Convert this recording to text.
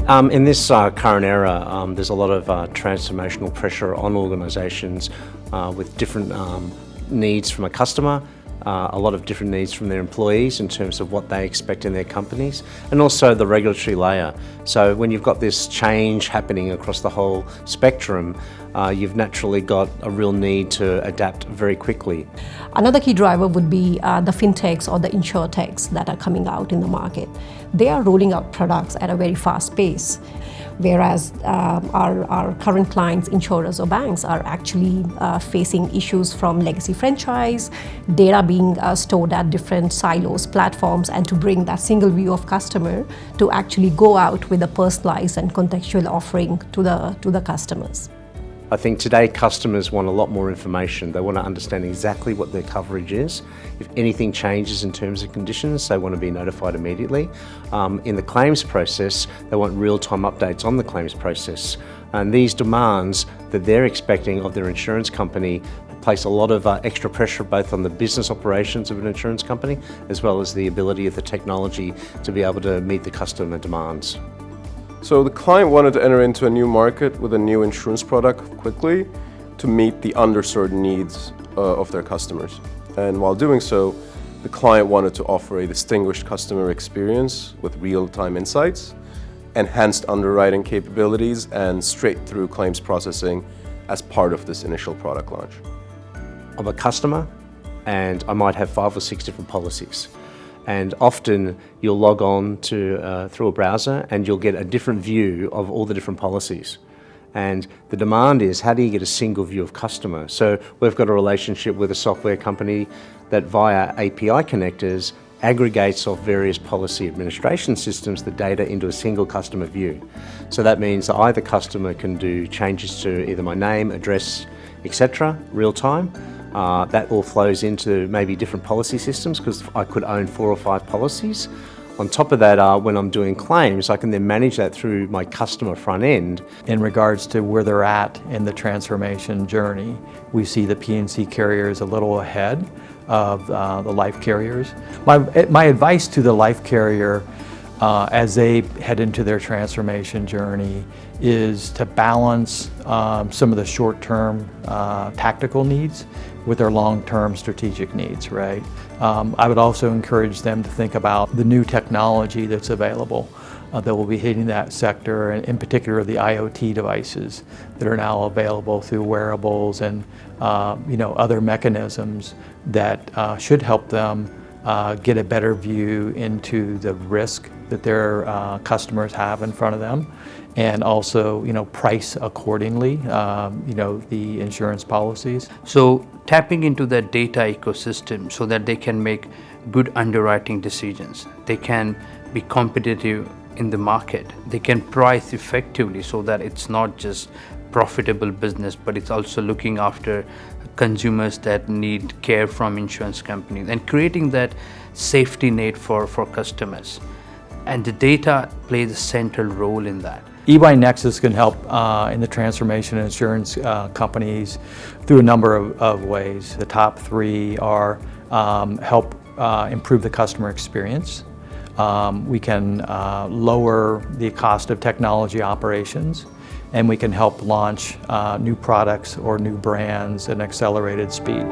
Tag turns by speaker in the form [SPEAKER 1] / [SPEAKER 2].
[SPEAKER 1] In this current era, there's a lot of transformational pressure on organisations with different needs from a customer, a lot of different needs from their employees in terms of what they expect in their companies, and also the regulatory layer. So when you've got this change happening across the whole spectrum, you've naturally got a real need to adapt very quickly.
[SPEAKER 2] Another key driver would be the fintechs or the insurtechs that are coming out in the market. They are rolling out products at a very fast pace, whereas our current clients, insurers or banks, are actually facing issues from legacy franchise, data being stored at different silos, platforms, and to bring that single view of customer to actually go out with a personalized and contextual offering to the customers.
[SPEAKER 1] I think today customers want a lot more information. They want to understand exactly what their coverage is. If anything changes in terms and conditions, they want to be notified immediately. In the claims process, they want real-time updates on the claims process. And these demands that they're expecting of their insurance company place a lot of extra pressure both on the business operations of an insurance company as well as the ability of the technology to be able to meet the customer demands.
[SPEAKER 3] So the client wanted to enter into a new market with a new insurance product quickly to meet the underserved needs of their customers. And while doing so, the client wanted to offer a distinguished customer experience with real-time insights, enhanced underwriting capabilities, and straight-through claims processing as part of this initial product launch.
[SPEAKER 1] I'm a customer and I might have 5 or 6 different policies. And often you'll log on to through a browser and you'll get a different view of all the different policies. And the demand is, how do you get a single view of customer? So we've got a relationship with a software company that via API connectors aggregates off various policy administration systems the data into a single customer view. So that means that either customer can do changes to either my name, address, etc. real time. That all flows into maybe different policy systems because I could own 4 or 5 policies. On top of that, when I'm doing claims, I can then manage that through my customer front end.
[SPEAKER 4] In regards to where they're at in the transformation journey, we see the P&C carriers a little ahead of the life carriers. My advice to the life carrier as they head into their transformation journey is to balance some of the short-term tactical needs with their long-term strategic needs, right? I would also encourage them to think about the new technology that's available that will be hitting that sector, and in particular the IoT devices that are now available through wearables and other mechanisms that should help them get a better view into the risk that their customers have in front of them, and also price accordingly the insurance policies.
[SPEAKER 5] So tapping into that data ecosystem so that they can make good underwriting decisions. They can be competitive in the market. They can price effectively so that it's not just profitable business, but it's also looking after consumers that need care from insurance companies and creating that safety net for customers. And the data plays a central role in that.
[SPEAKER 4] EY Nexus can help in the transformation of insurance companies through a number of ways. The top 3 are help improve the customer experience. We can lower the cost of technology operations, and we can help launch new products or new brands at an accelerated speed.